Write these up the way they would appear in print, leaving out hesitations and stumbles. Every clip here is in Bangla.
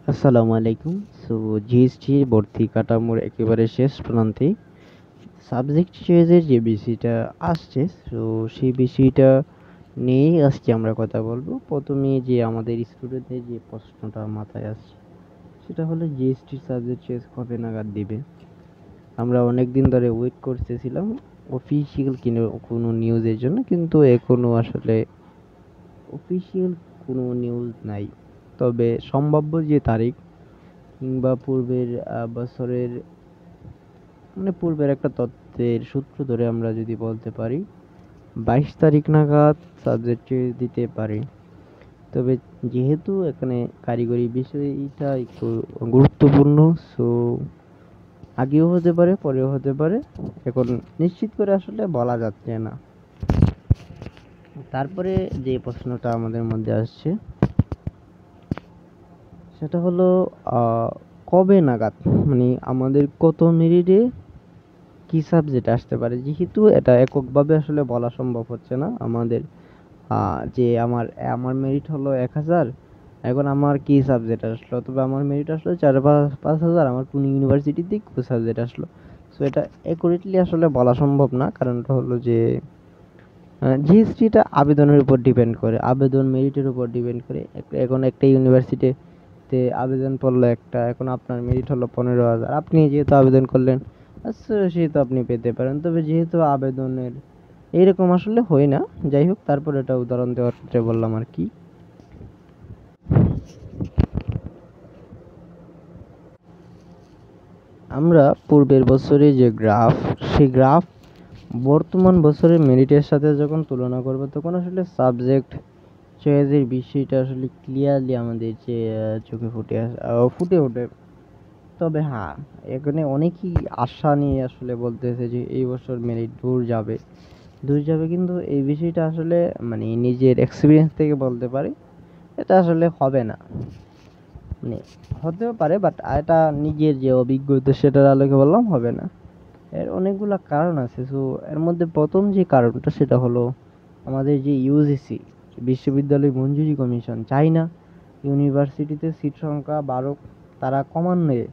আসসালামু আলাইকুম। সো জিএসটি ভর্তি কাঠামোর একেবারে শেষ প্রান্তে সাবজেক্ট চয়েসের যে বিষয়টা আসছে, সো সেই বিষয়টা নিয়েই আজকে আমরা কথা বলবো। প্রথমে যে আমাদের স্টুডেন্টদের যে প্রশ্নটা মাথায় আসছে সেটা হলো জিএসটি সাবজেক্ট চয়েস কবে নাগাদ দিবে। আমরা অনেক দিন ধরে ওয়েট করতেছিলাম অফিসিয়াল কোনো নিউজের জন্য, কিন্তু এখনো আসলে অফিসিয়াল কোনো নিউজ নাই। তবে সম্ভাব্য যে তারিখ কিংবা পূর্বের বছরের পূর্বের একটা তথ্যের সূত্র ধরে আমরা যদি বলতে পারি 22 তারিখ নাগাদ সাবজেক্ট দিতে পারি। তবে যেহেতু এখানে কারিগরি বিষয়টা একটু গুরুত্বপূর্ণ, সো আগেও হতে পারে পরেও হতে পারে, এখন নিশ্চিত করে আসলে বলা যাচ্ছে না। তারপরে যে প্রশ্নটা আমাদের মধ্যে আসছে সেটা হলো কবে নাগাদ, আমাদের কত মিনিটে কি সাবজেক্ট আসতে পারে, যেহেতু এটা এককভাবে আসলে বলা সম্ভব হচ্ছে না আমাদের। যে আমার আমার মেরিট হলো 1000, এখন আমার কি সাবজেক্ট আসলো, তবে আমার মেরিট আসলো 4-5 হাজার, আমার কোন ইউনিভার্সিটিতে কোন সাবজেক্ট আসলো। সো এটা অ্যাকুরেটলি আসলে বলা সম্ভব না, কারণটা হলো যে জিএসটিটা আবেদনের উপর ডিপেন্ড করে, আবেদন মেরিটের উপর ডিপেন্ড করে। এখন একটা ইউনিভার্সিটিতে আবেদন পড়লো একটা, এখন আপনার মেরিট হলো 15,000, আপনি যেহেতু আবেদন করলেন আচ্ছা সেহেতু আপনি পেতে পারেন। তবে যেহেতু আবেদনের এইরকম আসলে হয় না, যাই হোক, তারপর এটা উদাহরণ দেওয়ার ক্ষেত্রে বললাম আর কি। আমরা পূর্বের বছরে যে গ্রাফ, সেই গ্রাফ বর্তমান বছরের মেরিটের সাথে যখন তুলনা করব তখন আসলে সাবজেক্ট চয়েসের বিষয়টা আসলে ক্লিয়ারলি আমাদের যে চোখে ফুটে ওঠে। তবে হ্যাঁ, এখানে অনেকেই আশা নিয়ে আসলে বলতেছে যে এই বছর মেরিট দূর যাবে, কিন্তু এই বিষয়টা আসলে নিজের এক্সপিরিয়েন্স থেকে বলতে পারি এটা আসলে হবে না। মানে হতেও পারে, বাট এটা নিজের যে অভিজ্ঞতা সেটার আলোকে বললাম হবে না। এর অনেকগুলা কারণ আছে। সো এর মধ্যে প্রথম যে কারণটা সেটা হলো আমাদের যে ইউজিসি, বিশ্ববিদ্যালয় মঞ্জুরি কমিশন, চাই না ইউনিভার্সিটিতে সিট সংখ্যা বাড়ুক, তারা কমান্বয়ে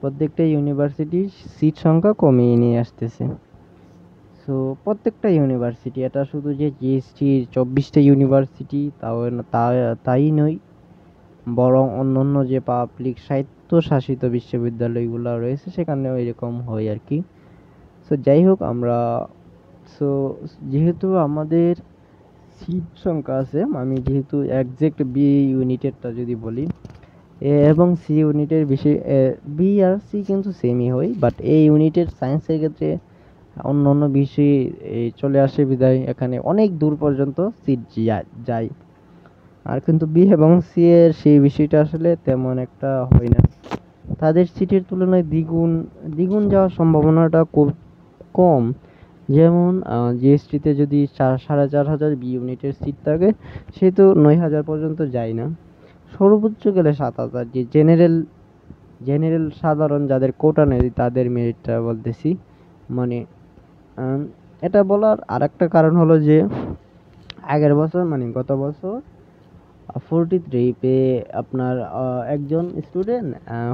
প্রত্যেকটা ইউনিভার্সিটির সিট সংখ্যা কমিয়ে নিয়ে আসতেছে। সো প্রত্যেকটা ইউনিভার্সিটি, এটা শুধু যে জিএসটির 24টা ইউনিভার্সিটি তাই নয়, বরং অন্যান্য যে পাবলিক স্বায়ত্তশাসিত বিশ্ববিদ্যালয়গুলো রয়েছে সেখানেও এরকম হয় আর কি। সো যাই হোক, সো যেহেতু আমাদের সিট সংখ্যা আছে, আমি যেহেতু একজ্যাক্ট বি ইউনিটেরটা যদি বলি, এ এবং সি ইউনিটের বিষয়, বি আর সি কিন্তু সেমই হয়, বাট এ ইউনিটের সায়েন্সের ক্ষেত্রে অন্য অন্য বিষয় চলে আসে বিধায় এখানে অনেক দূর পর্যন্ত সিট যায়। আর কিন্তু বি এবং সি এর সেই বিষয়টা আসলে তেমন একটা হয় না, তাদের সিটের তুলনায় দ্বিগুণ দ্বিগুণ যাওয়ার সম্ভাবনাটা খুব কম। যেমন জিএসটিতে যদি 4,500 বি ইউনিটের সিট থাকে, সে তো 9,000 পর্যন্ত যায় না, সর্বোচ্চ গেলে 7,000। যে জেনারেল সাধারণ যাদের কোটা নেই তাদের মেরিটটা বলতেছি। মানে আম, এটা বলার আর একটা কারণ হলো যে আগের বছর গত বছর 43 পেয়ে আপনার একজন স্টুডেন্ট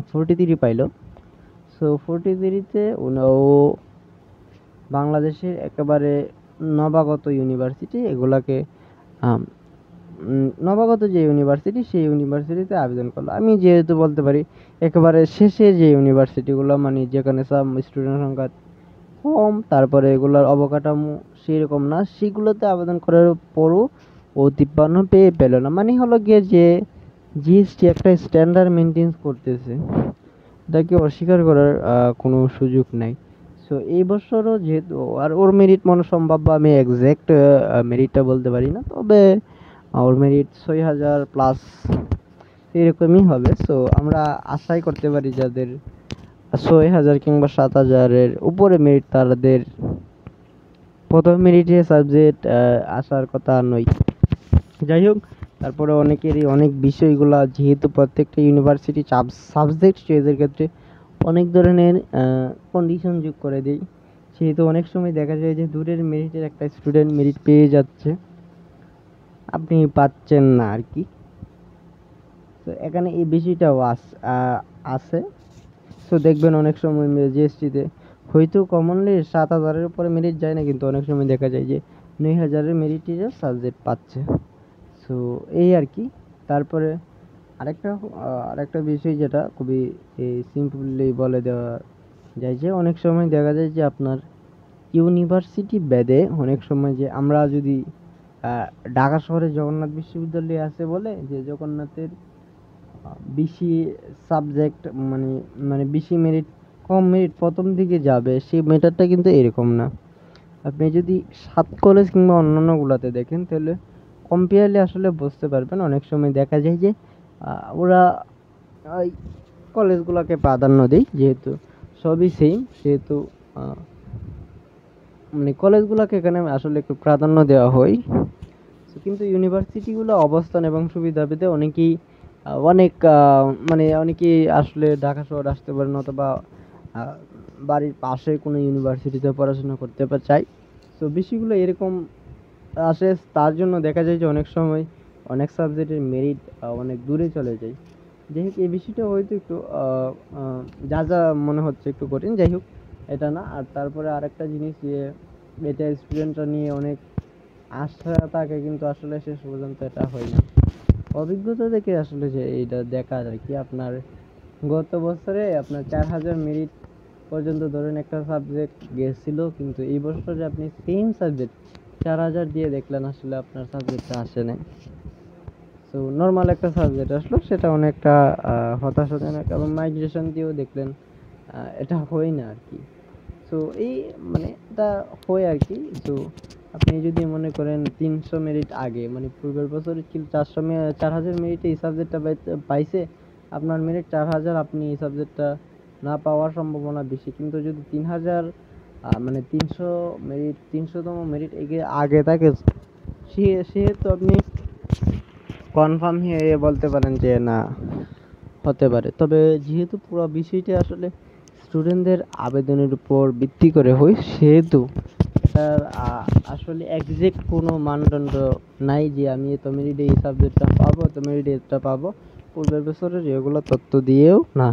43 পাইলো। সো 43-তে ও বাংলাদেশের একেবারে নবাগত ইউনিভার্সিটি এগুলাকে আম, নবাগত যে ইউনিভার্সিটি সেই ইউনিভার্সিটিতে আবেদন করলো। আমি যেহেতু বলতে পারি একেবারে শেষে যে ইউনিভার্সিটিগুলো, যেখানে সব স্টুডেন্ট সংখ্যা কম, তারপরে এগুলোর অবকাঠামো সেরকম না, সেগুলোতে আবেদন করার পরও ও 53 পেয়ে পেল না। হলো গিয়ে যে জিএসটি একটা স্ট্যান্ডার্ড মেনটেন করতেছে, এটাকে অস্বীকার করার কোনো সুযোগ নাই। সো এই বছরও যেহেতু, আর ওর মেরিট মনে সম্ভাব্য, আমি এক্সাক্ট মেরিটটা বলতে পারি না, তবে ওর মেরিট 6,000+ এরকমই হবে। সো আমরা আশাই করতে পারি যাদের 6,000 কিংবা 7,000-এর উপরে মেরিট, তাদের প্রথম মেরিটে সাবজেক্ট আসার কথা নয়। যাই হোক, তারপরে অনেকেরই অনেক বিষয়গুলা, যেহেতু প্রত্যেকটা ইউনিভার্সিটি সাবজেক্ট চয়েসের ক্ষেত্রে অনেক ধরনের কন্ডিশন যোগ করে দেয়, সেহেতু অনেক সময় দেখা যায় যে দূরের মেরিটের একটা স্টুডেন্ট মেরিট পেয়ে যাচ্ছে, আপনি পাচ্ছেন না আর কি। তো এখানে এই বিষয়টাও আছে। তো দেখবেন অনেক সময় জিএসটিতে হয়তো কমনলি 7,000-এর উপরে মেরিট যায় না, কিন্তু অনেক সময় দেখা যায় যে 9,000-এর মেরিটের সাবজেক্ট পাচ্ছে। সো এই আর কি। তারপরে আরেকটা বিষয় যেটা খুবই সিম্পলি বলে দেওয়া যায় যে অনেক সময় দেখা যায় যে আপনার ইউনিভার্সিটি ভেদে অনেক সময় যে আমরা যদি ঢাকা শহরে জগন্নাথ বিশ্ববিদ্যালয় আছে বলে যে জগন্নাথের বেশি সাবজেক্ট মানে মানে বেশি মেরিট কম মেরিট প্রথম দিকে যাবে, সেই মেটারটা কিন্তু এরকম না। আপনি যদি সাত কলেজ কিংবা অন্যান্যগুলোতে দেখেন তাহলে কম্পেয়ারলি আসলে বুঝতে পারবেন। অনেক সময় দেখা যায় যে ওরা ওই কলেজগুলোকে প্রাধান্য দেয়, যেহেতু সবই সেম, সেহেতু মানে কলেজগুলোকে এখানে আসলে একটু প্রাধান্য দেওয়া হয়। কিন্তু ইউনিভার্সিটিগুলো অবস্থান এবং সুবিধা পেতে অনেকেই আসলে ঢাকা শহর আসতে পারেন, অথবা বাড়ির পাশে কোনো ইউনিভার্সিটিতে পড়াশোনা করতে চাই। তো বিষয়গুলো এরকম আসে, তার জন্য দেখা যায় যে অনেক সময় অনেক সাবজেক্টের মেরিট অনেক দূরে চলে যায়। যাই হোক, এই বিষয়টা হয়তো একটু যা মনে হচ্ছে একটু কঠিন, যাই হোক এটা না। আর তারপরে আরেকটা জিনিস যে এটা স্টুডেন্টরা নিয়ে অনেক আশা থাকে, কিন্তু আসলে শেষ পর্যন্ত এটা হয় না। অভিজ্ঞতা থেকে আসলে যে এটা দেখা যায় কি, আপনার গত বছরে আপনার 4,000 মেরিট পর্যন্ত ধরেন একটা সাবজেক্ট গেছিল, কিন্তু এই বছরে আপনি সেম সাবজেক্ট 4,000 দিয়ে দেখলেন আসলে আপনার সাবজেক্টটা আসে নাই। তো নর্মাল একটা সাবজেক্ট আসলো, সেটা অনেকটা হতাশাজনক। এবং মাইগ্রেশন দিয়েও দেখলেন এটা হয় না আর কি। তো এই মানে এটা হয় আর কি। তো আপনি যদি মনে করেন 300 মেরিট আগে, মানে পূর্বের বছর ছিল 4,000 মেরিটে এই সাবজেক্টটা পাইছে, আপনার মেরিট 4,000, আপনি এই সাবজেক্টটা না পাওয়ার সম্ভাবনা বেশি। কিন্তু যদি 3,000 মানে 300তম মেরিট আগে থাকে, সেহেতু আপনি কনফার্ম হয়ে বলতে পারেন যে না, হতে পারে। তবে যেহেতু পুরো বিষয়টা আসলে স্টুডেন্টদের আবেদনের উপর ভিত্তি করে হয়, সেহেতু তার আসলে একজ্যাক্ট কোনো মানদণ্ড নাই যে আমি এত মেরিটে এই সাবজেক্টটা পাবো, এত মেরিটে এটা পাবো। পূর্বের বছরের এগুলো তথ্য দিয়েও না।